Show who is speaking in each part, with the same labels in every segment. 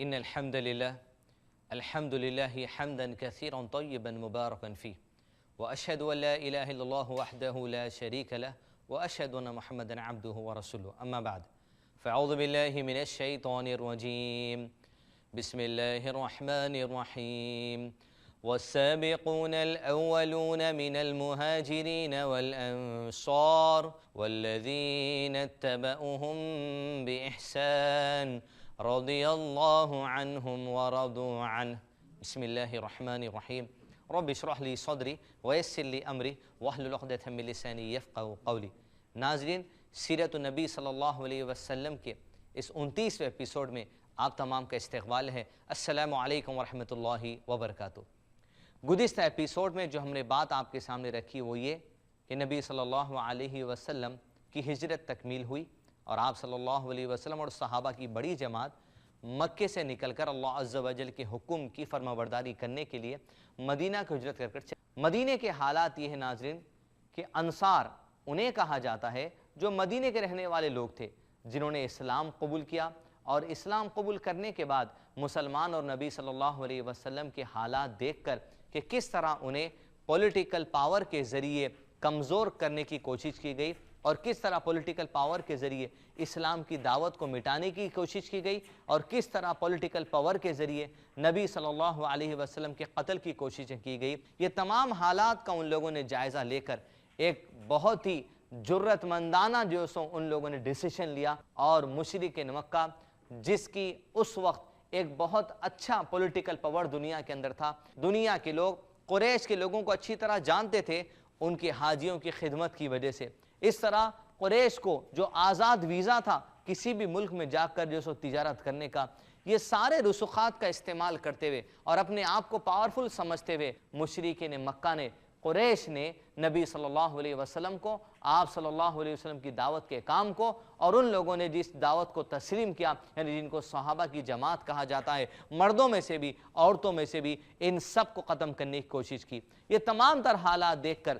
Speaker 1: إن الحمد لله حمدا كثيرا طيبا مباركا فيه وأشهد أن لا إله إلا الله وحده لا شريك له وأشهد أن محمدا عبده ورسوله أما بعد فأعوذ بالله من الشيطان الرجيم بسم الله الرحمن الرحيم والسابقون الأولون من المهاجرين والأنصار والذين اتبعوهم بإحسان رضي الله عنهم ورضوا عنه بسم الله الرحمن الرحيم رب اشرح لي صدری ویسر لی امری واحلل عقدۃ من لسانی یفقہوا قولی۔ ناظرین، سیرت النبی صلی اللہ علیہ وسلم کے اس 29ویں ایپیسوڈ میں آپ تمام کا استقبال ہے۔ السلام علیکم ورحمۃ اللہ وبرکاتہ۔ گزشتہ ایپیسوڈ میں جو ہم نے بات آپ کے سامنے رکھی وہ یہ کہ نبی صلی اللہ علیہ وسلم کی ہجرت تکمیل ہوئی اور آپ صلی اللہ علیہ وسلم اور صحابہ کی بڑی جماعت مکے سے نکل کر اللہ عز و جل کے حکم کی فرمانبرداری کرنے کے لیے مدینہ کی ہجرت کر مدینہ کے حالات یہ ہیں ناظرین کہ انصار انہیں کہا جاتا ہے جو مدینہ کے رہنے والے لوگ تھے جنہوں نے اسلام قبول کیا اور اسلام قبول کرنے کے بعد مسلمان اور نبی صلی اللہ علیہ وسلم کے حالات دیکھ کر کہ کس طرح انہیں پولیٹیکل پاور کے ذریعے کمزور کرنے کی کوشش کی گئی اور کس طرح پولیٹیکل پاور کے ذریعے اسلام کی دعوت کو مٹانے کی کوشش کی گئی اور کس طرح پولیٹیکل پاور کے ذریعے نبی صلی اللہ علیہ وسلم کے قتل کی کوششیں کی گئی، یہ تمام حالات کا ان لوگوں نے جائزہ لے کر ایک بہت ہی جرت مندانہ جو سو ان لوگوں نے ڈیسیشن لیا اور مشرکین مکہ جس کی اس وقت ایک بہت اچھا پولیٹیکل پاور دنیا کے اندر تھا، دنیا کے لوگ قریش کے لوگوں کو اچھی طرح جانتے تھے ان کے حاجیوں کی خدمت کی وجہ سے۔ اس طرح قریش کو جو آزاد ویزا تھا کسی بھی ملک میں جا کر جو سو تجارت کرنے کا، یہ سارے رسوخات کا استعمال کرتے ہوئے اور اپنے آپ کو پاورفل سمجھتے ہوئے مشرکین مکہ نے قریش نے نبی صلی اللہ علیہ وسلم کو، آپ صلی اللہ علیہ وسلم کی دعوت کے کام کو اور ان لوگوں نے جس دعوت کو تسلیم کیا یعنی جن کو صحابہ کی جماعت کہا جاتا ہے، مردوں میں سے بھی عورتوں میں سے بھی، ان سب کو ختم کرنے کی کوشش کی۔ یہ تمام تر حالات دیکھ کر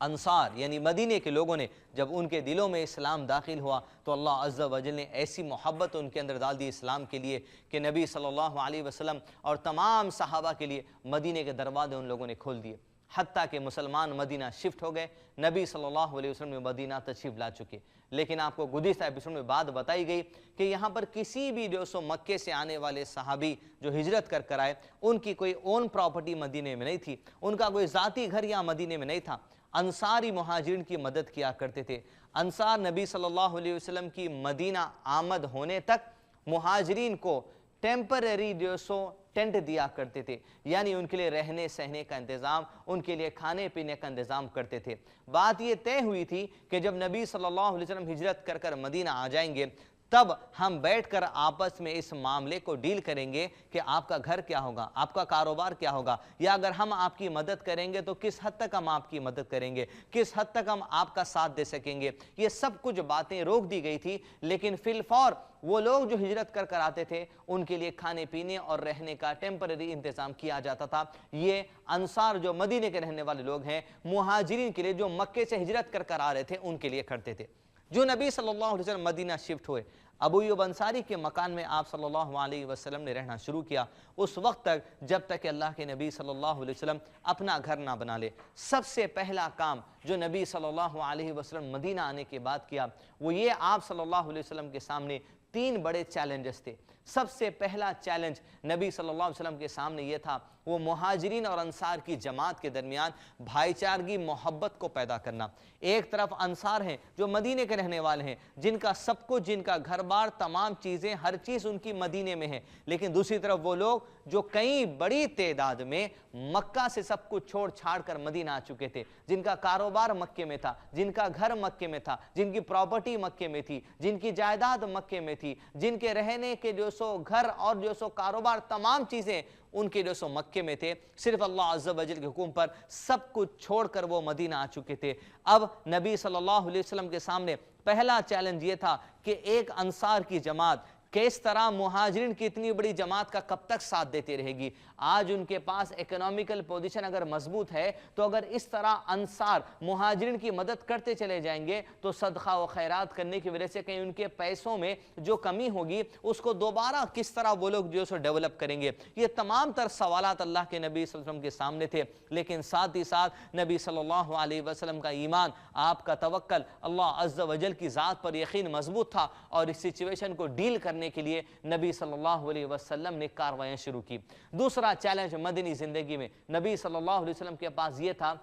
Speaker 1: انصار یعنی مدینے کے لوگوں نے جب ان کے دلوں میں اسلام داخل ہوا تو اللہ عز و جل نے ایسی محبت ان کے اندر ڈال دی اسلام کے لیے کہ نبی صلی اللہ علیہ وسلم اور تمام صحابہ کے لیے مدینے کے دروازے ان لوگوں نے کھول دیے، حتیٰ کہ مسلمان مدینہ شفٹ ہو گئے، نبی صلی اللہ علیہ وسلم نے مدینہ تشریف لا چکے۔ لیکن آپ کو گزشتہ ایپیسوڈ میں بات بتائی گئی کہ یہاں پر کسی بھی جو سو مکے سے آنے والے صحابی جو ہجرت کر آئے ان کی کوئی اون پراپرٹی مدینے میں نہیں تھی، ان کا کوئی ذاتی گھر یہاں مدینے میں نہیں تھا۔ انصاری مہاجرین کی مدد کیا کرتے تھے۔ انصار نبی صلی اللہ علیہ وسلم کی مدینہ آمد ہونے تک مہاجرین کو ٹیمپرری جو سو ٹینٹ دیا کرتے تھے، یعنی ان کے لیے رہنے سہنے کا انتظام، ان کے لیے کھانے پینے کا انتظام کرتے تھے۔ بات یہ طے ہوئی تھی کہ جب نبی صلی اللہ علیہ وسلم ہجرت کر مدینہ آ جائیں گے تب ہم بیٹھ کر آپس میں اس معاملے کو ڈیل کریں گے کہ آپ کا گھر کیا ہوگا، آپ کا کاروبار کیا ہوگا، یا اگر ہم آپ کی مدد کریں گے تو کس حد تک ہم آپ کی مدد کریں گے، کس حد تک ہم آپ کا ساتھ دے سکیں گے۔ یہ سب کچھ باتیں روک دی گئی تھی، لیکن فی الفور وہ لوگ جو ہجرت کر آتے تھے ان کے لیے کھانے پینے اور رہنے کا ٹیمپرری انتظام کیا جاتا تھا۔ یہ انصار جو مدینے کے رہنے والے لوگ ہیں مہاجرین کے لیے جو مکے سے ہجرت کر آ رہے تھے ان کے لیے کرتے تھے۔ جو نبی صلی اللہ علیہ وسلم مدینہ شفٹ ہوئے، ابو ایوب انصاری کے مکان میں آپ صلی اللہ علیہ وسلم نے رہنا شروع کیا، اس وقت تک جب تک کہ اللہ کے نبی صلی اللہ علیہ وسلم اپنا گھر نہ بنا لے۔ سب سے پہلا کام جو نبی صلی اللہ علیہ وسلم مدینہ آنے کے بعد کیا وہ یہ آپ صلی اللہ علیہ وسلم کے سامنے 3 بڑے چیلنجز تھے۔ سب سے پہلا چیلنج نبی صلی اللہ علیہ وسلم کے سامنے یہ تھا وہ مہاجرین اور انصار کی جماعت کے درمیان بھائی چارگی محبت کو پیدا کرنا۔ ایک طرف انصار ہیں جو مدینے کے رہنے والے ہیں، جن کا سب کچھ، جن کا گھر بار، تمام چیزیں، ہر چیز ان کی مدینے میں ہے، لیکن دوسری طرف وہ لوگ جو کئی بڑی تعداد میں مکہ سے سب کچھ چھوڑ چھاڑ کر مدینہ آ چکے تھے، جن کا کاروبار مکے میں تھا، جن کا گھر مکے میں تھا، جن کی پراپرٹی مکے میں تھی، جن کی جائیداد مکے میں تھی، جن کے رہنے کے جو سو گھر اور جو سو کاروبار تمام چیزیں ان کے جو سو مکے میں تھے، صرف اللہ عز و جل کے حکم پر سب کچھ چھوڑ کر وہ مدینہ آ چکے تھے۔ اب نبی صلی اللہ علیہ وسلم کے سامنے پہلا چیلنج یہ تھا کہ ایک انصار کی جماعت کہ اس طرح مہاجرین کی اتنی بڑی جماعت کا کب تک ساتھ دیتی رہے گی؟ آج ان کے پاس اکنومیکل پوزیشن اگر مضبوط ہے تو اگر اس طرح انصار مہاجرین کی مدد کرتے چلے جائیں گے تو صدقہ و خیرات کرنے کی وجہ سے کہیں ان کے پیسوں میں جو کمی ہوگی اس کو دوبارہ کس طرح وہ لوگ جو ڈیولپ کریں گے؟ یہ تمام تر سوالات اللہ کے نبی صلی اللہ علیہ وسلم کے سامنے تھے، لیکن ساتھ ہی ساتھ نبی صلی اللہ علیہ وسلم کا ایمان، آپ کا توکل، اللہ عز و جل کی ذات پر یقین مضبوط تھا، اور اس سچویشن کو ڈیل کرنے کے لیے نبی صلی اللہ علیہ وسلم نے کاروائیاں شروع کی۔ دوسرا چیلنج مدنی زندگی میں نبی صلی اللہ علیہ وسلم کے پاس یہ تھا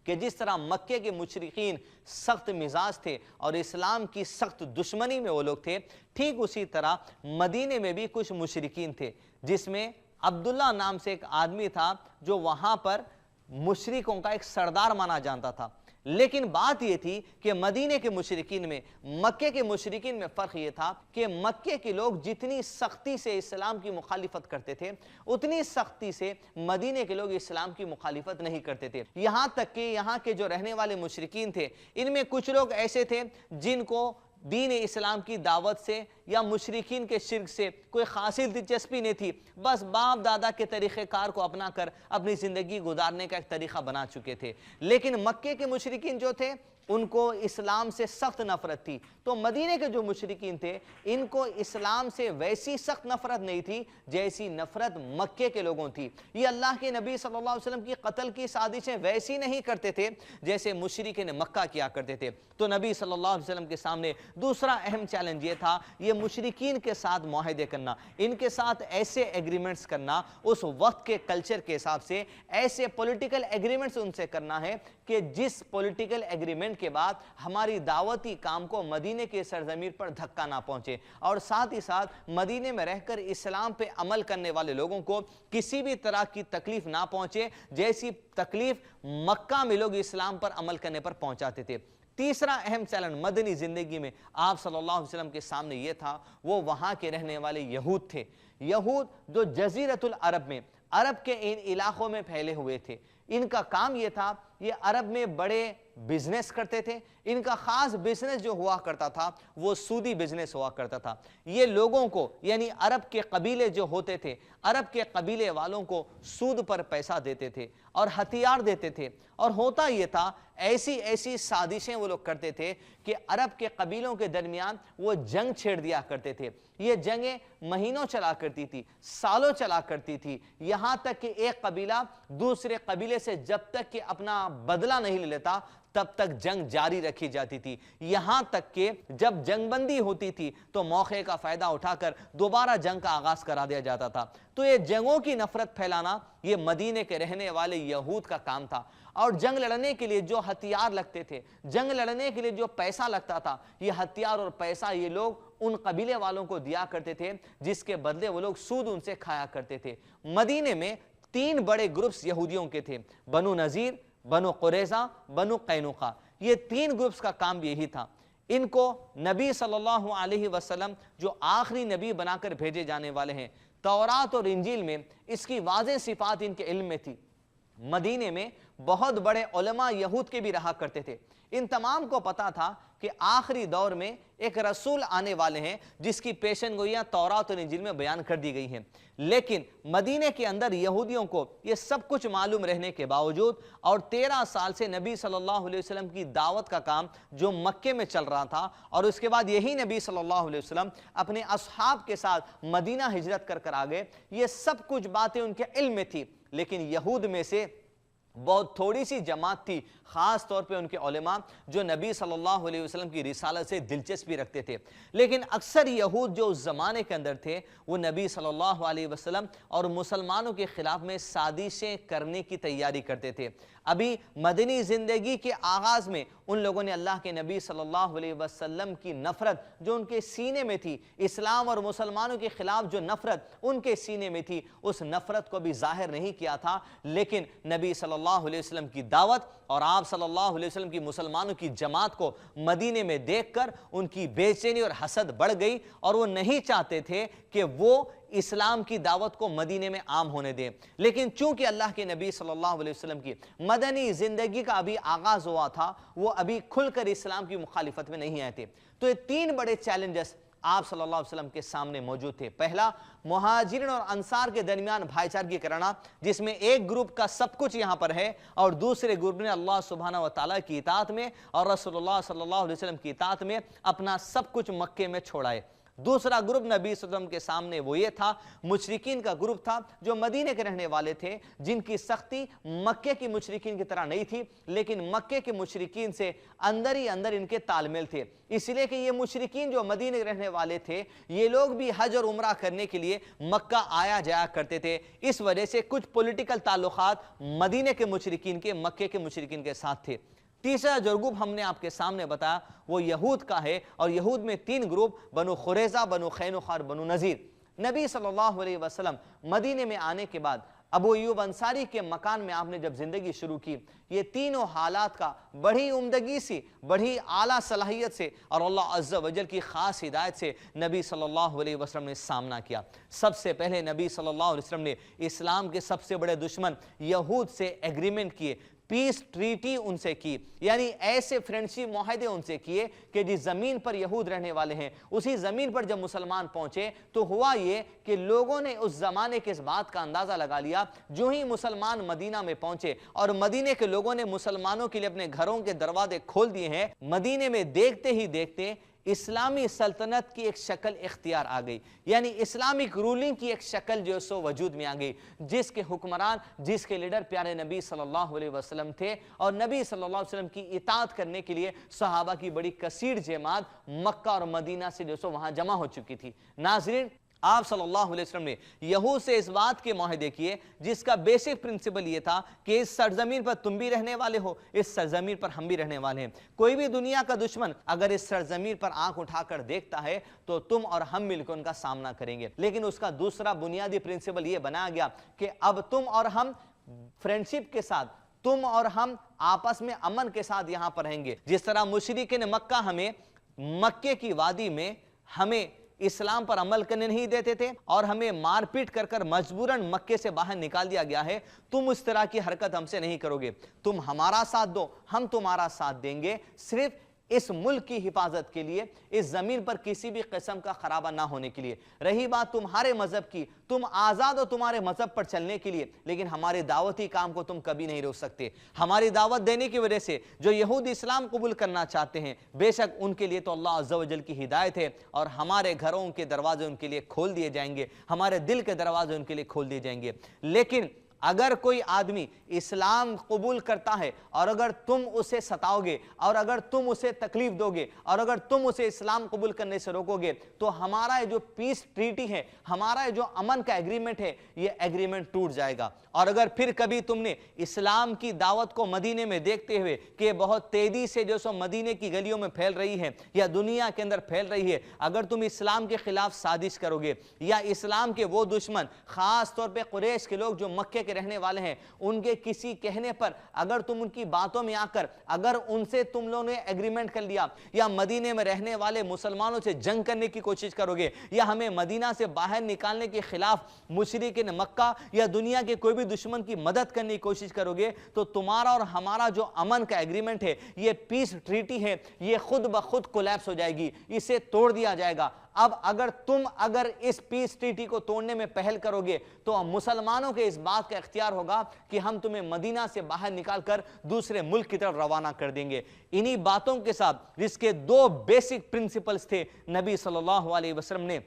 Speaker 1: کہ جس طرح مکے کے مشرکین سخت مزاج تھے اور اسلام کی سخت دشمنی میں وہ لوگ تھے، ٹھیک اسی طرح مدینے میں بھی کچھ مشرکین تھے، جس میں عبداللہ نام سے ایک آدمی تھا جو وہاں پر مشرکوں کا ایک سردار مانا جاتا تھا۔ لیکن بات یہ تھی کہ مدینے کے مشرکین میں مکے کے مشرکین میں فرق یہ تھا کہ مکے کے لوگ جتنی سختی سے اسلام کی مخالفت کرتے تھے اتنی سختی سے مدینے کے لوگ اسلام کی مخالفت نہیں کرتے تھے۔ یہاں تک کہ یہاں کے جو رہنے والے مشرکین تھے ان میں کچھ لوگ ایسے تھے جن کو دین اسلام کی دعوت سے یا مشرکین کے شرک سے کوئی خاصی دلچسپی نہیں تھی، بس باپ دادا کے طریقہ کار کو اپنا کر اپنی زندگی گزارنے کا ایک طریقہ بنا چکے تھے۔ لیکن مکے کے مشرکین جو تھے ان کو اسلام سے سخت نفرت تھی، تو مدینے کے جو مشرکین تھے ان کو اسلام سے ویسی سخت نفرت نہیں تھی جیسی نفرت مکے کے لوگوں تھی۔ یہ اللہ کے نبی صلی اللہ علیہ وسلم کی قتل کی سازشیں ویسی نہیں کرتے تھے جیسے مشرکین مکہ کیا کرتے تھے۔ تو نبی صلی اللہ علیہ وسلم کے سامنے دوسرا اہم چیلنج یہ تھا، یہ مشرکین کے ساتھ معاہدے کرنا، ان کے ساتھ ایسے ایگریمنٹس کرنا، اس وقت کے کلچر کے حساب سے ایسے پولیٹیکل ایگریمنٹس ان سے کرنا ہے کہ جس پولیٹیکل ایگریمنٹ کے بعد ہماری دعوتی کام کو مدینے کے سرزمین پر دھکا نہ پہنچے، اور ساتھ ہی ساتھ مدینے میں رہ کر اسلام پہ عمل کرنے والے لوگوں کو کسی بھی طرح کی تکلیف نہ پہنچے جیسی تکلیف مکہ میں لوگ اسلام پر عمل کرنے پر پہنچاتے تھے۔ تیسرا اہم چیلنج مدنی زندگی میں آپ صلی اللہ علیہ وسلم کے سامنے یہ تھا، وہ وہاں کے رہنے والے یہود تھے، یہود جو جزیرۃ العرب میں عرب کے ان علاقوں میں پھیلے ہوئے تھے۔ ان کا کام یہ تھا، یہ عرب میں بڑے بزنس کرتے تھے، ان کا خاص بزنس جو ہوا کرتا تھا وہ سودی بزنس ہوا کرتا تھا۔ یہ لوگوں کو یعنی عرب کے قبیلے جو ہوتے تھے، عرب کے قبیلے والوں کو سود پر پیسہ دیتے تھے اور ہتھیار دیتے تھے، اور ہوتا یہ تھا ایسی سازشیں وہ لوگ کرتے تھے کہ عرب کے قبیلوں کے درمیان وہ جنگ چھیڑ دیا کرتے تھے۔ یہ جنگیں مہینوں چلا کرتی تھی، سالوں چلا کرتی تھی، یہاں تک کہ ایک قبیلہ دوسرے قبیلے سے جب تک کہ اپنا بدلہ نہیں لے لیتا تب تک جنگ جاری رکھی جاتی تھی، یہاں تک کہ جب جنگ بندی ہوتی تھی تو موقع کا فائدہ اٹھا کر دوبارہ جنگ کا آغاز کرا دیا جاتا تھا۔ تو یہ جنگوں کی نفرت پھیلانا یہ مدینے کے رہنے والے یہود کا کام تھا، اور جنگ لڑنے کے لیے جو ہتھیار لگتے تھے، جنگ لڑنے کے لیے جو پیسہ لگتا تھا، یہ ہتھیار اور پیسہ یہ لوگ ان قبیلے والوں کو دیا کرتے تھے، جس کے بدلے وہ لوگ سود ان سے کھایا کرتے تھے۔ مدینے میں 3 بڑے گروپس یہودیوں کے تھے، بنو نذیر، بنو قریظہ، بنو قینوقا۔ یہ 3 گروپس کا کام یہی تھا۔ ان کو نبی صلی اللہ علیہ وسلم جو آخری نبی بنا کر بھیجے جانے والے ہیں، تورات اور انجیل میں اس کی واضح صفات ان کے علم میں تھی۔ مدینے میں بہت بڑے علماء یہود کے بھی رہا کرتے تھے، ان تمام کو پتا تھا کہ آخری دور میں ایک رسول آنے والے ہیں جس کی پیشن گوئیاں تورات اور انجیل میں بیان کر دی گئی ہیں۔ لیکن مدینے کے اندر یہودیوں کو یہ سب کچھ معلوم رہنے کے باوجود اور 13 سال سے نبی صلی اللہ علیہ وسلم کی دعوت کا کام جو مکے میں چل رہا تھا، اور اس کے بعد یہی نبی صلی اللہ علیہ وسلم اپنے اصحاب کے ساتھ مدینہ ہجرت کر آگئے، یہ سب کچھ باتیں ان کے علم میں تھی۔ لیکن یہود میں سے بہت تھوڑی سی جماعت تھی، خاص طور پہ ان کے علماء جو نبی صلی اللہ علیہ وسلم کی رسالت سے دلچسپی رکھتے تھے۔ لیکن اکثر یہود جو اس زمانے کے اندر تھے وہ نبی صلی اللہ علیہ وسلم اور مسلمانوں کے خلاف میں سازشیں کرنے کی تیاری کرتے تھے۔ ابھی مدنی زندگی کے آغاز میں ان لوگوں نے اللہ کے نبی صلی اللہ علیہ وسلم کی نفرت جو ان کے سینے میں تھی، اسلام اور مسلمانوں کے خلاف جو نفرت ان کے سینے میں تھی، اس نفرت کو بھی ظاہر نہیں کیا تھا۔ لیکن نبی صلی اللہ علیہ وسلم کی دعوت اور آپ صلی اللہ علیہ وسلم کی مسلمانوں کی جماعت کو مدینے میں دیکھ کر ان کی بے چینی اور حسد بڑھ گئی، اور وہ نہیں چاہتے تھے کہ وہ اسلام کی دعوت کو مدینے میں عام ہونے دیں۔ لیکن چونکہ اللہ کے نبی صلی اللہ علیہ وسلم کی مدنی زندگی کا ابھی آغاز ہوا تھا، وہ ابھی کھل کر اسلام کی مخالفت میں نہیں آئے تھے۔ تو یہ 3 بڑے چیلنجز
Speaker 2: آپ صلی اللہ علیہ وسلم کے سامنے موجود تھے۔ پہلا، مہاجرین اور انصار کے درمیان بھائی چارگی کرانا، جس میں ایک گروپ کا سب کچھ یہاں پر ہے اور دوسرے گروپ نے اللہ سبحانہ و تعالیٰ کی اطاعت میں اور رسول اللہ صلی اللہ علیہ وسلم کی اطاعت میں اپنا سب کچھ مکے میں چھوڑائے۔ دوسرا گروپ نبی صلی اللہ علیہ وسلم کے سامنے وہ یہ تھا، مشرکین کا گروپ تھا جو مدینے کے رہنے والے تھے، جن کی سختی مکے کی مشرکین کی طرح نہیں تھی، لیکن مکے کے مشرکین سے اندر ہی اندر ان کے تال میل تھے، اس لیے کہ یہ مشرکین جو مدینے کے رہنے والے تھے یہ لوگ بھی حج اور عمرہ کرنے کے لیے مکہ آیا جایا کرتے تھے۔ اس وجہ سے کچھ پولیٹیکل تعلقات مدینے کے مشرکین کے مکے کے مشرکین کے ساتھ تھے۔ تیسرا جو گروپ ہم نے آپ کے سامنے بتایا وہ یہود کا ہے، اور یہود میں 3 گروپ، بنو قریظہ، بنو قینقاع اور بنو نذیر۔ نبی صلی اللہ علیہ وسلم مدینے میں آنے کے بعد ابو ایوب انصاری کے مکان میں آپ نے جب زندگی شروع کی، یہ تینوں حالات کا بڑی عمدگی سے، بڑی اعلیٰ صلاحیت سے اور اللہ عز و جل کی خاص ہدایت سے نبی صلی اللہ علیہ وسلم نے سامنا کیا۔ سب سے پہلے نبی صلی اللہ علیہ وسلم نے اسلام کے سب سے بڑے دشمن یہود سے ایگریمنٹ کیے، پیس ٹریٹی ان سے کی، یعنی ایسے فرینڈشپ معاہدے ان سے کیے کہ جس زمین پر یہود رہنے والے ہیں اسی زمین پر جب مسلمان پہنچے تو ہوا یہ کہ لوگوں نے اس زمانے کے اس بات کا اندازہ لگا لیا، جو ہی مسلمان مدینہ میں پہنچے اور مدینے کے لوگوں نے مسلمانوں کے لیے اپنے گھروں کے دروازے کھول دیے ہیں، مدینے میں دیکھتے ہی دیکھتے اسلامی سلطنت کی ایک شکل اختیار آ گئی، یعنی اسلامک رولنگ کی ایک شکل جو سو وجود میں آ گئی، جس کے حکمران، جس کے لیڈر پیارے نبی صلی اللہ علیہ وسلم تھے، اور نبی صلی اللہ علیہ وسلم کی اطاعت کرنے کے لیے صحابہ کی بڑی کثیر جماعت مکہ اور مدینہ سے جو سو وہاں جمع ہو چکی تھی۔ ناظرین، آپ صلی اللہ علیہ وسلم نے یہود سے اس بات کے معاہدے کیے جس کا بیسک پرنسپل یہ تھا کہ اس سرزمین پر تم بھی رہنے والے ہو، اس سرزمین پر ہم بھی رہنے والے ہیں۔ کوئی بھی دنیا کا دشمن اگر اس سرزمین پر آنکھ اٹھا کر دیکھتا ہے تو تم اور ہم مل کر ان کا سامنا کریں گے، لیکن اس کا دوسرا بنیادی پرنسپل یہ بنایا گیا کہ اب تم اور ہم فرینڈشپ کے ساتھ، تم اور ہم آپس میں امن کے ساتھ یہاں پر رہیں گے۔ جس طرح مشرکین مکہ ہمیں مکے کی وادی میں ہمیں اسلام پر عمل کرنے نہیں دیتے تھے اور ہمیں مار پیٹ کر کر مجبوراً مکے سے باہر نکال دیا گیا ہے، تم اس طرح کی حرکت ہم سے نہیں کرو گے، تم ہمارا ساتھ دو، ہم تمہارا ساتھ دیں گے، صرف اس ملک کی حفاظت کے لیے، اس زمین پر کسی بھی قسم کا خرابہ نہ ہونے کے لیے۔ رہی بات تمہارے مذہب کی، تم آزاد ہو تمہارے مذہب پر چلنے کے لیے، لیکن ہمارے دعوتی کام کو تم کبھی نہیں روک سکتے۔ ہماری دعوت دینے کی وجہ سے جو یہود اسلام قبول کرنا چاہتے ہیں، بے شک ان کے لیے تو اللہ عز و جل کی ہدایت ہے، اور ہمارے گھروں کے دروازے ان کے لیے کھول دیے جائیں گے، ہمارے دل کے دروازے ان کے لیے کھول دیے جائیں گے۔ لیکن اگر کوئی آدمی اسلام قبول کرتا ہے اور اگر تم اسے ستاؤ گے اور اگر تم اسے تکلیف دو گے اور اگر تم اسے اسلام قبول کرنے سے روکو گے تو ہمارا جو پیس ٹریٹی ہے، ہمارا جو امن کا ایگریمنٹ ہے، یہ ایگریمنٹ ٹوٹ جائے گا۔ اور اگر پھر کبھی تم نے اسلام کی دعوت کو مدینے میں دیکھتے ہوئے کہ بہت تیزی سے جو سو مدینے کی گلیوں میں پھیل رہی ہے یا دنیا کے اندر پھیل رہی ہے، اگر تم اسلام کے خلاف سازش کرو گے یا اسلام کے وہ دشمن، خاص طور پہ قریش کے لوگ جو مکے کے رہنے والے ہیں، ان کے کسی کہنے پر اگر تم ان کی باتوں میں آ کر اگر ان سے تم لوگوں نے ایگریمنٹ کر لیا یا مدینے میں رہنے والے مسلمانوں سے جنگ کرنے کی کوشش کرو گے یا ہمیں مدینہ سے باہر نکالنے کے خلاف مشرکین مکہ یا دنیا کے کوئی بھی دشمن کی مدد کرنے کی کوشش کرو گے تو تمہارا اور ہمارا جو امن کا ایگریمنٹ ہے، یہ پیس ٹریٹی ہے، یہ خود بخود کولیپس ہو جائے گی، اسے توڑ دیا جائے گا۔ اب اگر اس پیس ٹریٹی کو توڑنے میں پہل کرو گے تو مسلمانوں کے اس بات کا اختیار ہوگا کہ ہم تمہیں مدینہ سے باہر نکال کر دوسرے ملک کی طرف روانہ کر دیں گے۔ انہی باتوں کے ساتھ جس کے 2 بیسک پرنسپلز تھے، نبی صلی اللہ علیہ وسلم نے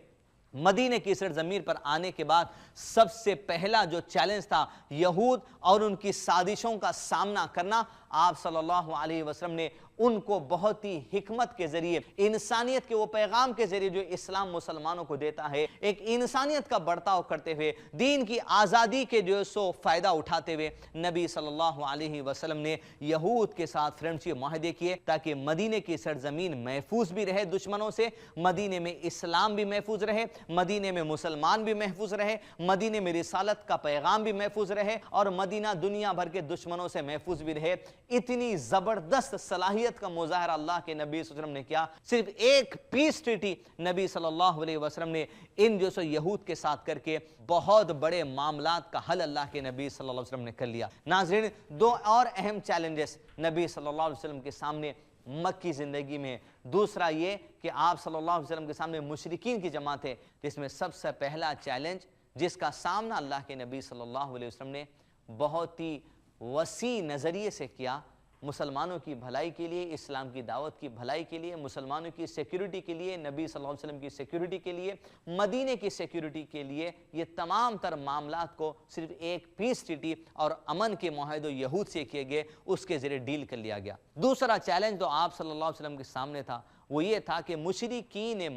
Speaker 2: مدینے کی سرزمین پر آنے کے بعد سب سے پہلا جو چیلنج تھا یہود اور ان کی سازشوں کا سامنا کرنا، آپ صلی اللہ علیہ وسلم نے ان کو بہت ہی حکمت کے ذریعے، انسانیت کے وہ پیغام کے ذریعے جو اسلام مسلمانوں کو دیتا ہے، ایک انسانیت کا برتاؤ کرتے ہوئے، دین کی آزادی کے جو سو فائدہ اٹھاتے ہوئے نبی صلی اللہ علیہ وسلم نے یہود کے ساتھ فرینڈشپ معاہدے کیے تاکہ مدینے کی سرزمین محفوظ بھی رہے دشمنوں سے، مدینے میں اسلام بھی محفوظ رہے، مدینے میں مسلمان بھی محفوظ رہے، مدینے میں رسالت کا پیغام بھی محفوظ رہے اور مدینہ دنیا بھر کے دشمنوں سے محفوظ بھی رہے۔ اتنی زبردست صلاحیت کا مظاہرہ اللہ کے نبی صلی اللہ علیہ وسلم نے کیا۔ صرف ایک پیس ٹریٹی نبی صلی اللہ علیہ وسلم نے ان جو سو یہود کے ساتھ کر کے بہت بڑے معاملات کا حل اللہ کے نبی صلی اللہ علیہ وسلم نے کر لیا۔ ناظرین، 2 اور اہم چیلنجز نبی صلی اللہ علیہ وسلم کے سامنے مکی زندگی میں. دوسرا یہ کہ آپ صلی اللہ علیہ وسلم کے سامنے مشرکین کی جماعت ہے، جس میں سب سے پہلا چیلنج جس کا سامنا اللہ کے نبی صلی اللہ علیہ وسلم نے بہت ہی وسیع نظریے سے کیا، مسلمانوں کی بھلائی کے لیے، اسلام کی دعوت کی بھلائی کے لیے، مسلمانوں کی سیکیورٹی کے لیے، نبی صلی اللہ علیہ وسلم کی سیکیورٹی کے لیے، مدینے کی سیکیورٹی کے لیے، یہ تمام تر معاملات کو صرف ایک پیس ٹریٹی اور امن کے معاہدے یہود سے کیے گئے اس کے ذریعے ڈیل کر لیا گیا. دوسرا چیلنج جو آپ صلی اللہ علیہ وسلم کے سامنے تھا وہ یہ تھا کہ مشرکین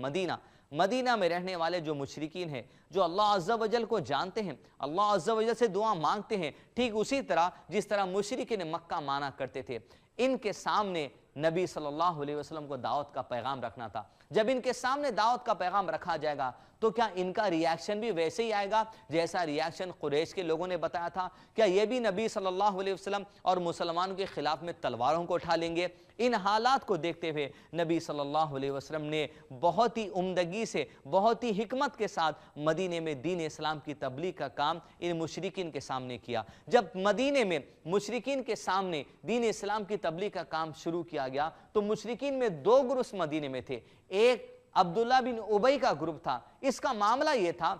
Speaker 2: مدینہ میں رہنے والے جو مشرکین ہیں، جو اللہ عز و جل کو جانتے ہیں، اللہ عز و جل سے دعا مانگتے ہیں، ٹھیک اسی طرح جس طرح مشرکین مکہ مانا کرتے تھے، ان کے سامنے نبی صلی اللہ علیہ وسلم کو دعوت کا پیغام رکھنا تھا. جب ان کے سامنے دعوت کا پیغام رکھا جائے گا تو کیا ان کا ریاکشن بھی ویسے ہی آئے گا جیسا ریاکشن قریش کے لوگوں نے بتایا تھا؟ کیا یہ بھی نبی صلی اللہ علیہ وسلم اور مسلمانوں کے خلاف میں تلواروں کو اٹھا لیں گے؟ ان حالات کو دیکھتے ہوئے نبی صلی اللہ علیہ وسلم نے بہت ہی عمدگی سے، بہت ہی حکمت کے ساتھ مدینے میں دین اسلام کی تبلیغ کا کام ان مشرکین کے سامنے کیا. جب مدینے میں مشرکین کے سامنے دین اسلام کی تبلیغ کا کام شروع کیا گیا تو مشرکین میں دو گروپ مدینے میں تھے. ایک عبداللہ بن ابی کا گروپ تھا. اس کا معاملہ یہ تھا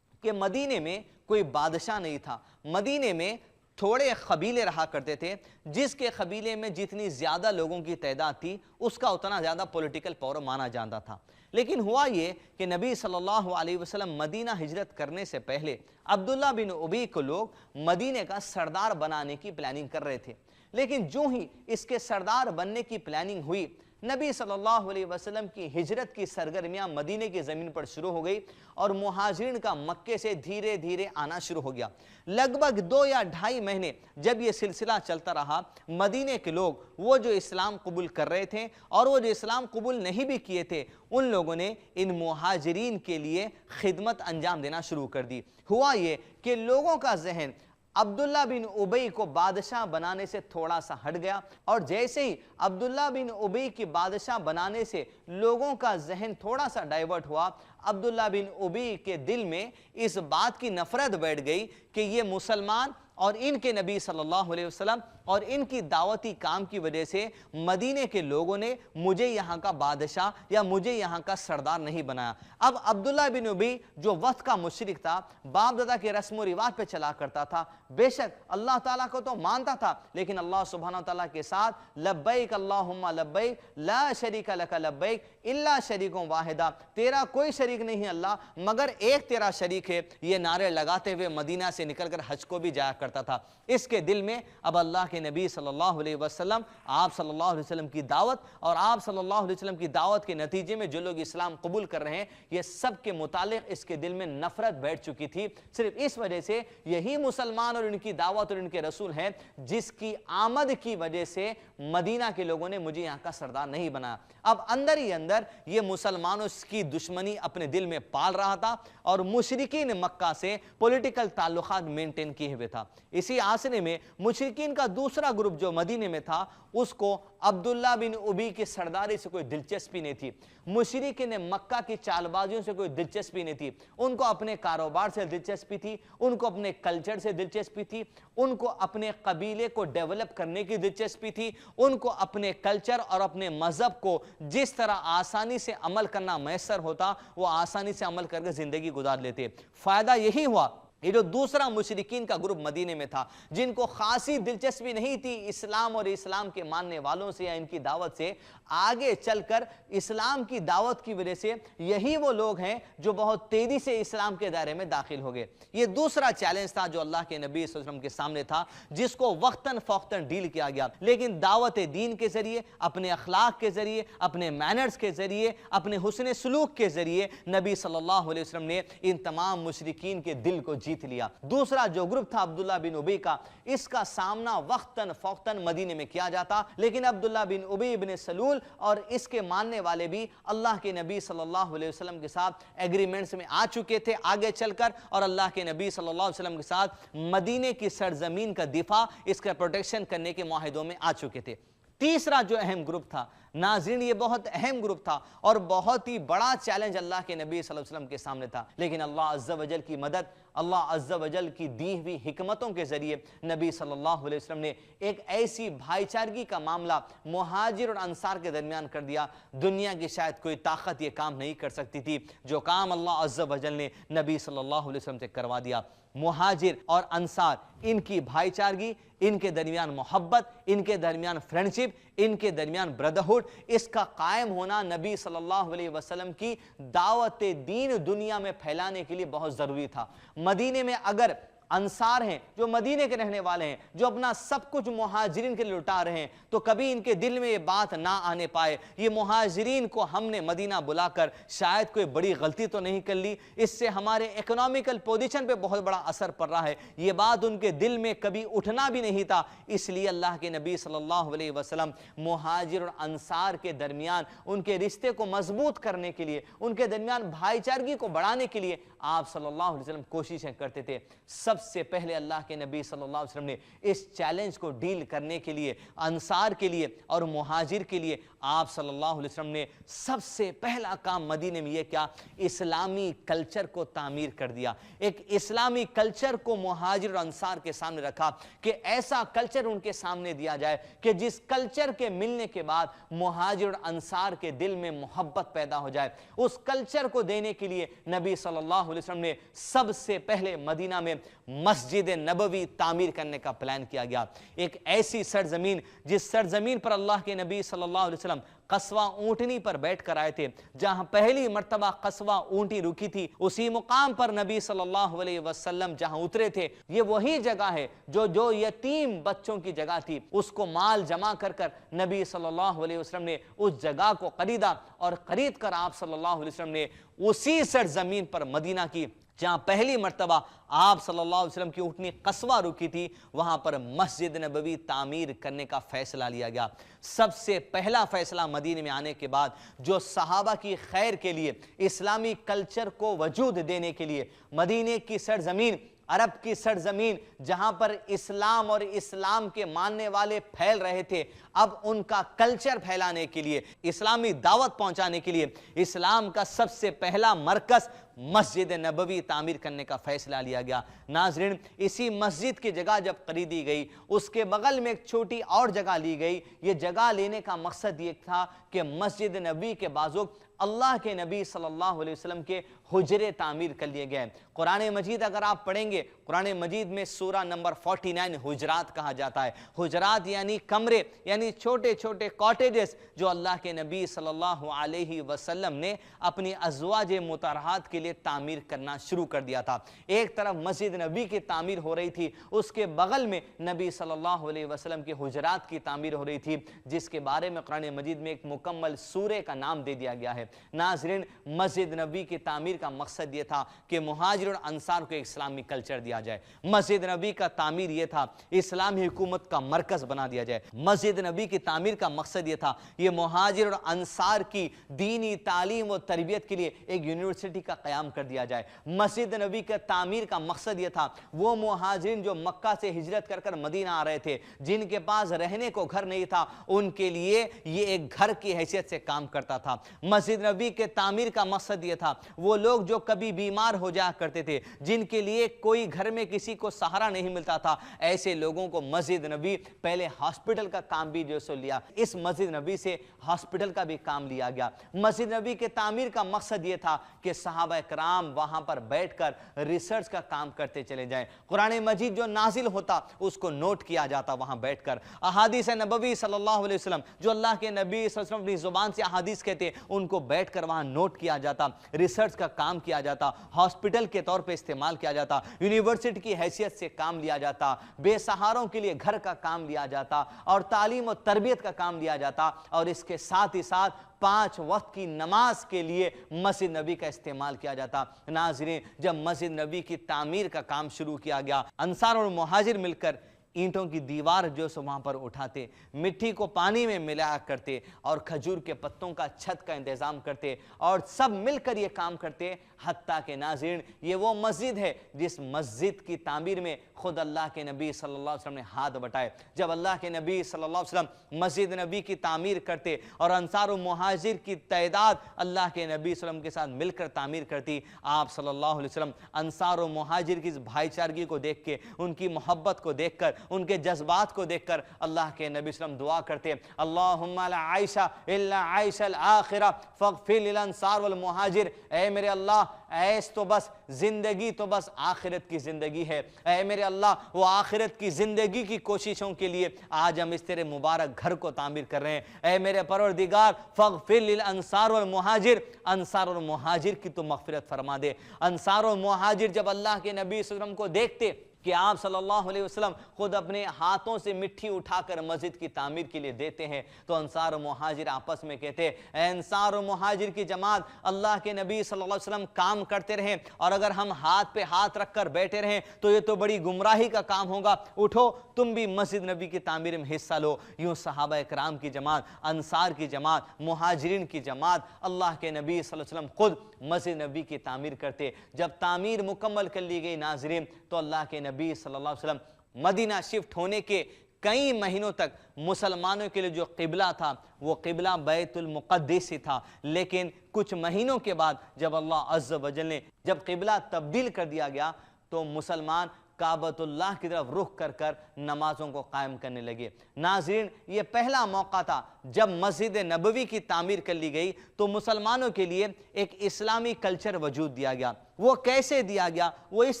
Speaker 2: کہ مدینے میں کوئی بادشاہ نہیں تھا، مدینے میں تھوڑے قبیلے رہا کرتے تھے، جس کے قبیلے میں جتنی زیادہ لوگوں کی تعداد تھی اس کا اتنا زیادہ پولیٹیکل پاور مانا جاتا تھا. لیکن ہوا یہ کہ نبی صلی اللہ علیہ وسلم مدینہ ہجرت کرنے سے پہلے عبداللہ بن ابی کو لوگ مدینے کا سردار بنانے کی پلاننگ کر رہے تھے. لیکن جو ہی اس کے سردار بننے کی پلاننگ ہوئی، نبی صلی اللہ علیہ وسلم کی ہجرت کی سرگرمیاں مدینے کی زمین پر شروع ہو گئی اور مہاجرین کا مکے سے دھیرے دھیرے آنا شروع ہو گیا. لگ بھگ 2 یا 2.5 مہینے جب یہ سلسلہ چلتا رہا، مدینے کے لوگ وہ جو اسلام قبول کر رہے تھے اور وہ جو اسلام قبول نہیں بھی کیے تھے، ان لوگوں نے ان مہاجرین کے لیے خدمت انجام دینا شروع کر دی. ہوا یہ کہ لوگوں کا ذہن عبداللہ بن ابی کو بادشاہ بنانے سے تھوڑا سا ہٹ گیا، اور جیسے ہی عبداللہ بن ابی کی بادشاہ بنانے سے لوگوں کا ذہن تھوڑا سا ڈائیورٹ ہوا، عبداللہ بن ابی کے دل میں اس بات کی نفرت بیٹھ گئی کہ یہ مسلمان اور ان کے نبی صلی اللہ علیہ وسلم اور ان کی دعوتی کام کی وجہ سے مدینے کے لوگوں نے مجھے یہاں کا بادشاہ یا مجھے یہاں کا سردار نہیں بنایا. اب عبداللہ بن ابی جو وقت کا مشرک تھا، باپ دادا کے رسم و رواج پہ چلا کرتا تھا، بے شک اللہ تعالیٰ کو تو مانتا تھا، لیکن اللہ سبحانہ وتعالیٰ کے ساتھ لبیک اللہم لبیک لا شریک لک لبیک الا شریک واحدہ، تیرا کوئی شریک نہیں اللہ مگر ایک تیرا شریک ہے، یہ نعرے لگاتے ہوئے مدینہ سے نکل کر حج کو بھی جایا کرتا تھا. اس کے دل میں اب اللہ کے نبی صلی اللہ علیہ وسلم، آپ صلی اللہ علیہ وسلم کی دعوت اور آپ صلی اللہ علیہ وسلم کی دعوت کے نتیجے میں جو لوگ اسلام قبول کر رہے ہیں، یہ سب کے متعلق اس کے دل میں نفرت بیٹھ چکی تھی. صرف اس وجہ سے یہی مسلمان اور ان کی دعوت اور ان کے رسول ہیں جس کی آمد کی وجہ سے مدینہ کے لوگوں نے مجھے یہاں کا سردار نہیں بنایا. اب اندر ہی اندر یہ مسلمانوں کی دشمنی اپنے دل میں پال رہا تھا اور مشرکین مکہ سے پولیٹیکل تعلقات مینٹین کیے ہوئے تھا. اسی آسنے میں مشرکین کا دوسرا گروپ جو مدینے میں تھا، اس کو عبداللہ بن ابی کی سرداری سے کوئی دلچسپی نہیں تھی، مشرکین مکہ کی چال بازیوں سے کوئی دلچسپی نہیں تھی. ان کو اپنے کاروبار سے دلچسپی تھی، ان کو اپنے کلچر سے دلچسپی تھی، ان کو اپنے قبیلے کو ڈیولپ کرنے کی دلچسپی تھی، ان کو اپنے کلچر اور اپنے مذہب کو جس طرح آسانی سے عمل کرنا میسر ہوتا وہ آسانی سے عمل کر کے زندگی گزار لیتے. فائدہ یہی ہوا یہ جو دوسرا مشرکین کا گروپ مدینے میں تھا، جن کو خاصی دلچسپی نہیں تھی اسلام اور اسلام کے ماننے والوں سے یا ان کی دعوت سے، آگے چل کر اسلام کی دعوت کی وجہ سے یہی وہ لوگ ہیں جو بہت تیزی سے اسلام کے دائرے میں داخل ہو گئے. یہ دوسرا چیلنج تھا جو اللہ کے نبی صلی اللہ علیہ وسلم کے سامنے تھا، جس کو وقتاً فوقتاً ڈیل کیا گیا. لیکن دعوت دین کے ذریعے، اپنے اخلاق کے ذریعے، اپنے مینرز کے ذریعے، اپنے حسن سلوک کے ذریعے نبی صلی اللہ علیہ وسلم نے ان تمام مشرکین کے دل کو جیت لیا. دوسرا جو گروپ تھا عبداللہ بن ابی کا، اس کا سامنا وقتاً فوقتاً مدینے میں کیا جاتا، لیکن عبداللہ بن ابی بن سلول اور اس کے ماننے والے بھی اللہ کے نبی صلی اللہ علیہ وسلم کے ساتھ ایگریمنٹس میں آ چکے تھے آگے چل کر، اور اللہ کے نبی صلی اللہ علیہ وسلم کے ساتھ مدینے کی سرزمین کا دفاع، اس کا پروٹیکشن کرنے کے معاہدوں میں آ چکے تھے. تیسرا جو اہم گروپ تھا، ناظرین یہ بہت اہم گروپ تھا اور بہت ہی بڑا چیلنج اللہ کے نبی صلی اللہ علیہ وسلم کے سامنے تھا، لیکن اللہ عز و جل کی مدد، اللہ عز و جل کی دی ہوئی حکمتوں کے ذریعے نبی صلی اللہ علیہ وسلم نے ایک ایسی بھائی چارگی کا معاملہ مہاجر اور انصار کے درمیان کر دیا، دنیا کی شاید کوئی طاقت یہ کام نہیں کر سکتی تھی، جو کام اللہ عز و جل نے نبی صلی اللہ علیہ وسلم سے کروا دیا۔ مہاجر اور انصار، ان کی بھائی چارگی، ان کے درمیان محبت، ان کے درمیان فرینڈشپ، ان کے درمیان بردرہڈ، اس کا قائم ہونا نبی صلی اللہ علیہ وسلم کی دعوت دین دنیا میں پھیلانے کے لیے بہت ضروری تھا۔ مدینے میں اگر انصار ہیں جو مدینے کے رہنے والے ہیں، جو اپنا سب کچھ مہاجرین کے لیے لٹا رہے ہیں، تو کبھی ان کے دل میں یہ بات نہ آنے پائے یہ مہاجرین کو ہم نے مدینہ بلا کر شاید کوئی بڑی غلطی تو نہیں کر لی، اس سے ہمارے اکنامیکل پوزیشن پہ بہت بڑا اثر پڑ رہا ہے، یہ بات ان کے دل میں کبھی اٹھنا بھی نہیں تھا۔ اس لیے اللہ کے نبی صلی اللہ علیہ وسلم مہاجر اور انصار کے درمیان ان کے رشتے کو مضبوط کرنے کے لیے، ان کے درمیان بھائی چارگی کو بڑھانے کے لیے آپ صلی اللہ علیہ وسلم کوششیں کرتے تھے۔ سب سے پہلے اللہ کے نبی صلی اللہ علیہ وسلم نے اس چیلنج کو ڈیل کرنے کے لیے انصار کے لیے اور مہاجر کے لیے آپ صلی اللہ علیہ وسلم نے سب سے پہلا کام مدینے میں یہ کیا، اسلامی کلچر کو تعمیر کر دیا۔ ایک اسلامی کلچر کو مہاجر اور انصار کے سامنے رکھا کہ ایسا کلچر ان کے سامنے دیا جائے کہ جس کلچر کے ملنے کے بعد مہاجر اور انصار کے دل میں محبت پیدا ہو جائے۔ اس کلچر کو دینے کے لیے نبی صلی اللہ علیہ وسلم نے سب سے پہلے مدینہ میں مسجد نبوی تعمیر کرنے کا پلان کیا گیا۔ ایک ایسی سرزمین جس سرزمین پر اللہ کے نبی صلی اللہ علیہ وسلم قصوہ اونٹنی پر بیٹھ کر آئے تھے، جہاں پہلی مرتبہ قصوہ اونٹی رکی تھی، اسی مقام پر نبی صلی اللہ علیہ وسلم جہاں اترے تھے، یہ وہی جگہ ہے جو یتیم بچوں کی جگہ تھی۔ اس کو مال جمع کر نبی صلی اللہ علیہ وسلم نے اس جگہ کو خریدا، اور خرید کر آپ صلی اللہ علیہ وسلم نے اسی سرزمین پر مدینہ کی جہاں پہلی مرتبہ آپ صلی اللہ علیہ وسلم کی اونٹنی قصوہ رکی تھی، وہاں پر مسجد نبوی تعمیر کرنے کا فیصلہ لیا گیا۔ سب سے پہلا فیصلہ مدینے میں آنے کے بعد جو صحابہ کی خیر کے لیے، اسلامی کلچر کو وجود دینے کے لیے، مدینے کی سرزمین، عرب کی سرزمین جہاں پر اسلام اور اسلام کے ماننے والے پھیل رہے تھے، اب ان کا کلچر پھیلانے کے لیے، اسلامی دعوت پہنچانے کے لیے اسلام کا سب سے پہلا مرکز مسجد نبوی تعمیر کرنے کا فیصلہ لیا گیا۔ ناظرین، اسی مسجد کی جگہ جب خریدی گئی، اس کے بغل میں ایک چھوٹی اور جگہ لی گئی۔ یہ جگہ لینے کا مقصد یہ تھا کہ مسجد نبوی کے بازو اللہ کے نبی صلی اللہ علیہ وسلم کے حجرے تعمیر کر لیے گئے۔ قرآن مجید اگر آپ پڑھیں گے، قرآن مجید میں سورہ نمبر 49 حجرات کہا جاتا ہے۔ حجرات یعنی کمرے، یعنی چھوٹے چھوٹے کاٹیجز جو اللہ کے نبی صلی اللہ علیہ وسلم نے اپنی ازواج مطہرات کے لیے تعمیر کرنا شروع کر دیا تھا۔ ایک طرف مسجد نبی کی تعمیر ہو رہی تھی، اس کے بغل میں نبی صلی اللہ علیہ وسلم کے حجرات کی تعمیر ہو رہی تھی، جس کے بارے میں قرآن مجید میں ایک مکمل سورے کا نام دے دیا گیا ہے۔ ناظرین، مسجد نبی کی تعمیر کا مقصد یہ تھا کہ مہاجر اور انصار کو ایک اسلامی کلچر دیا جائے۔ مسجد نبی کا تعمیر یہ تھا اسلامی حکومت کا مرکز بنا دیا جائے۔ مسجد نبی کی تعمیر کا مقصد یہ تھا یہ مہاجر اور انصار کی دینی تعلیم و تربیت کے لیے ایک یونیورسٹی کا قیام کر دیا جائے۔ مسجد نبی کا تعمیر کا مقصد یہ تھا وہ مہاجرین جو مکہ سے ہجرت کر مدینہ آ رہے تھے، جن کے پاس رہنے کو گھر نہیں تھا، ان کے لیے یہ ایک گھر کی حیثیت سے کام کرتا تھا۔ مسجد نبی کے تعمیر کا مقصد یہ تھا وہ لوگ جو کبھی بیمار ہو جایا کرتے تھے، جن کے لیے کوئی گھر میں کسی کو سہارا نہیں ملتا تھا، ایسے لوگوں کو مسجد نبی پہلے ہاسپٹل کا کام بھی جو سو لیا، اس مسجد نبی سے ہاسپٹل کا بھی کام لیا گیا۔ مسجد نبی کے تعمیر کا مقصد یہ تھا کہ صحابہ کرام وہاں پر بیٹھ کر ریسرچ کا کام کرتے چلے جائیں، قرآن مجید جو نازل ہوتا اس کو نوٹ کیا جاتا وہاں بیٹھ کر، احادیث نبوی صلی اللہ علیہ وسلم جو اللہ کے نبی صلی اللہ علیہ وسلم اپنی زبان سے احادیث کہتے ان کو بیٹھ کر وہاں نوٹ کیا جاتا، ریسرچ کا کام کیا جاتا، ہاسپٹل کے طور پہ استعمال کیا جاتا، یونیورسٹی کی حیثیت سے کام لیا جاتا، بے سہاروں کے لیے گھر کا کام لیا جاتا، اور تعلیم و تربیت کا کام لیا جاتا، اور اس کے ساتھ ہی ساتھ 5 وقت کی نماز کے لیے مسجد نبی کا استعمال کیا جاتا۔ ناظرین، جب مسجد نبی کی تعمیر کا کام شروع کیا گیا، انصار اور مہاجر مل کر اینٹوں کی دیوار جو سو وہاں پر اٹھاتے، مٹی کو پانی میں ملایا کرتے، اور کھجور کے پتوں کا چھت کا انتظام کرتے، اور سب مل کر یہ کام کرتے۔ حتیٰ کہ ناظرین یہ وہ مسجد ہے جس مسجد کی تعمیر میں خود اللہ کے نبی صلی اللہ علیہ وسلم نے ہاتھ بٹائے۔ جب اللہ کے نبی صلی اللہ علیہ وسلم مسجد نبی کی تعمیر کرتے اور انصار و مہاجر کی تعداد اللہ کے نبی صلی اللہ علیہ وسلم کے ساتھ مل کر تعمیر کرتی، آپ صلی اللہ علیہ وسلم انصار و مہاجر کی اس بھائی چارگی کو دیکھ کے، ان کی محبت کو دیکھ کر، ان کے جذبات کو دیکھ کر اللہ کے نبی صلی اللہ علیہ وسلم دعا کرتے، اللہم لا عیش الا عیش الآخرہ فاغفر للانصار والمہاجر، اے میرے اللہ ایس تو بس زندگی تو بس آخرت کی زندگی ہے، اے میرے اللہ وہ آخرت کی زندگی کی کوششوں کے لیے آج ہم اس تیرے مبارک گھر کو تعمیر کر رہے ہیں، اے میرے پروردگار فاغفر للانصار والمہاجر، انصار اور مہاجر کی تو مغفرت فرما دے۔ انصار اور مہاجر جب اللہ کے نبی صلی اللہ علیہ وسلم کو دیکھتے کہ آپ صلی اللہ علیہ وسلم خود اپنے ہاتھوں سے مٹی اٹھا کر مسجد کی تعمیر کے لیے دیتے ہیں، تو انصار و مہاجر آپس میں کہتے اے انصار و مہاجر کی جماعت، اللہ کے نبی صلی اللہ علیہ وسلم کام کرتے رہیں اور اگر ہم ہاتھ پہ ہاتھ رکھ کر بیٹھے رہیں تو یہ تو بڑی گمراہی کا کام ہوگا، اٹھو تم بھی مسجد نبی کی تعمیر میں حصہ لو۔ یوں صحابہ اکرام کی جماعت، انصار کی جماعت، مہاجرین کی جماعت اللہ کے نبی صلی اللہ علیہ وسلم خود مسجد نبی کی تعمیر کرتے۔ جب تعمیر مکمل کر لی گئی ناظرین تو اللہ کے نبی صلی اللہ علیہ وسلم مدینہ شفٹ ہونے کے کئی مہینوں تک مسلمانوں کے لیے جو قبلہ تھا وہ قبلہ بیت المقدس ہی تھا، لیکن کچھ مہینوں کے بعد جب اللہ عز و جل نے جب قبلہ تبدیل کر دیا گیا تو مسلمان کعبۃ اللہ کی طرف رخ کر کر نمازوں کو قائم کرنے لگے۔ ناظرین یہ پہلا موقع تھا جب مسجد نبوی کی تعمیر کر لی گئی تو مسلمانوں کے لیے ایک اسلامی کلچر وجود دیا گیا۔ وہ کیسے دیا گیا؟ وہ اس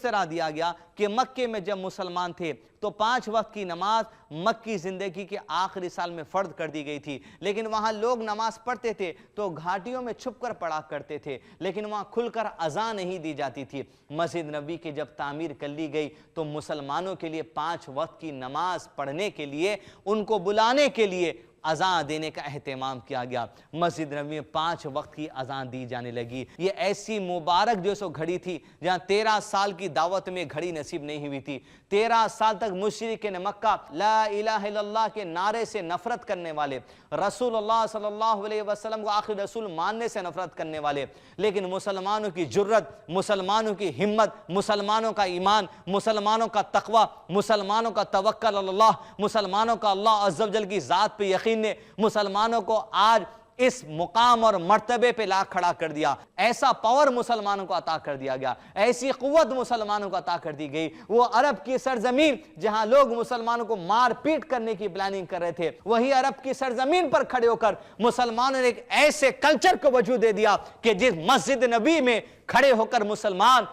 Speaker 2: طرح دیا گیا کہ مکے میں جب مسلمان تھے تو 5 وقت کی نماز مکی زندگی کے آخری سال میں فرض کر دی گئی تھی، لیکن وہاں لوگ نماز پڑھتے تھے تو گھاٹیوں میں چھپ کر پڑھا کرتے تھے، لیکن وہاں کھل کر اذان نہیں دی جاتی تھی۔ مسجد نبی کی جب تعمیر کر لی گئی تو مسلمانوں کے لیے 5 وقت کی نماز پڑھنے کے لیے، ان کو بلانے کے لیے اذان دینے کا اہتمام کیا گیا۔ مسجد نبوی میں 5 وقت کی اذان دی جانے لگی۔ یہ ایسی مبارک جو سو گھڑی تھی جہاں 13 سال کی دعوت میں گھڑی نصیب نہیں ہوئی تھی۔ 13 سال تک مشرکین مکہ لا الہ الا اللہ کے نعرے سے نفرت کرنے والے، رسول اللہ صلی اللہ علیہ وسلم کو آخری رسول ماننے سے نفرت کرنے والے، لیکن مسلمانوں کی جرت، مسلمانوں کی ہمت، مسلمانوں کا ایمان، مسلمانوں کا تقوی، مسلمانوں کا توکل اللہ، مسلمانوں کا اللہ عز و جل کی ذات پہ یقین نے مسلمانوں کو آج اس مقام اور مرتبے پہ لا کھڑا کر دیا۔ ایسا پاور مسلمانوں کو عطا کر دیا گیا، ایسی قوت مسلمانوں کو عطا کر دی گئی۔ وہ عرب کی سرزمین جہاں لوگ مسلمانوں کو مار پیٹ کرنے کی پلاننگ کر رہے تھے، وہی عرب کی سرزمین پر کھڑے ہو کر مسلمانوں نے ایک ایسے کلچر کو وجود دے دیا کہ جس مسجد نبی میں کھڑے ہو کر مسلمان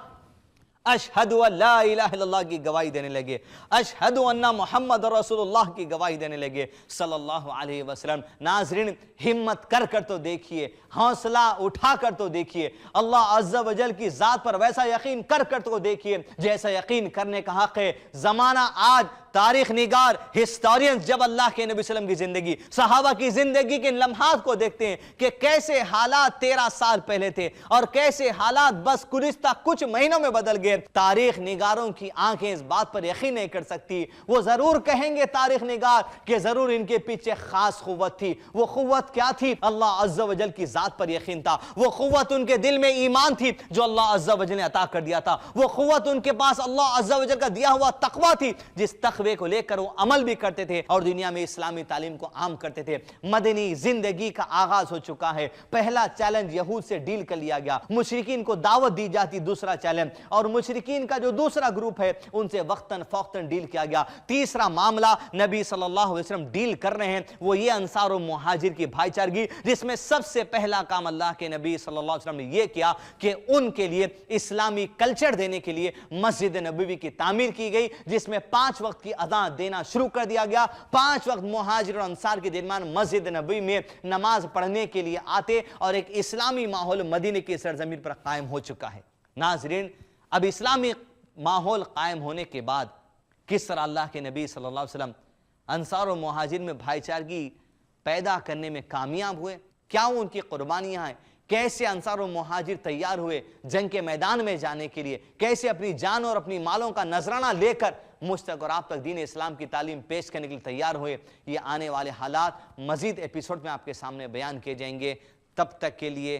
Speaker 2: اشہدو ان لا الہ الا اللہ کی گواہی دینے لگے، اشہدو ان محمد رسول اللہ کی گواہی دینے لگے صلی اللہ علیہ وسلم۔ ناظرین ہمت کر کر تو دیکھیے، حوصلہ اٹھا کر تو دیکھیے، اللہ عز و جل کی ذات پر ویسا یقین کر کر تو دیکھیے جیسا یقین کرنے کا حق ہے۔ زمانہ آج تاریخ نگار ہسٹورینز جب اللہ کے نبی صلی اللہ علیہ وسلم کی زندگی، صحابہ کی زندگی کے لمحات کو دیکھتے ہیں کہ کیسے حالات 13 سال پہلے تھے اور کیسے حالات بس گزشتہ کچھ مہینوں میں بدل گئے، تاریخ نگاروں کی آنکھیں اس بات پر یقین نہیں کر سکتی۔ وہ ضرور کہیں گے تاریخ نگار کہ ضرور ان کے پیچھے خاص قوت تھی۔ وہ قوت کیا تھی؟ اللہ عز و جل کی ذات پر یقین تھا۔ وہ قوت ان کے دل میں ایمان تھی جو اللہ عز و جل نے عطا کر دیا تھا۔ وہ قوت ان کے پاس اللہ عز و جل کا دیا ہوا تقوی تھی جس تقوی کو لے کر وہ عمل بھی کرتے تھے اور دنیا میں اسلامی تعلیم کو عام کرتے تھے۔ مدنی زندگی کا آغاز ہو چکا ہے۔ پہلا چیلنج یہود سے ڈیل کر لیا گیا، مشرکین کو دعوت دی جاتی، دوسرا چیلنج، اور مشرکین کا جو دوسرا گروپ ہے ان سے وقتاً فوقتاً ڈیل کیا گیا۔ تیسرا معاملہ نبی صلی اللہ علیہ وسلم ڈیل کر رہے ہیں وہ یہ انصار و مہاجر کی بھائی چارگی، جس میں سب سے پہلا کام اللہ کے نبی صلی اللہ علیہ وسلم نے یہ کیا کہ ان کے لیے اسلامی کلچر دینے کے لیے مسجد نبوی کی تعمیر کی گئی، جس میں 5 وقت کی اذان دینا شروع کر دیا گیا۔ 5 وقت مہاجر اور انصار کے درمیان مسجد نبوی میں نماز پڑھنے کے لیے آتے اور ایک اسلامی ماحول مدینے کی سرزمین پر قائم ہو چکا ہے۔ ناظرین اب اسلامی ماحول قائم ہونے کے بعد کس طرح اللہ کے نبی صلی اللہ علیہ وسلم انصار و مہاجر میں بھائی چارگی پیدا کرنے میں کامیاب ہوئے، کیا ان کی قربانیاں ہیں، کیسے انصار و مہاجر تیار ہوئے جنگ کے میدان میں جانے کے لیے، کیسے اپنی جان اور اپنی مالوں کا نذرانہ لے کر مجھ تک اور آپ تک دین اسلام کی تعلیم پیش کرنے کے لیے تیار ہوئے، یہ آنے والے حالات مزید ایپیسوڈ میں آپ کے سامنے بیان کیے جائیں گے۔ تب تک کے لیے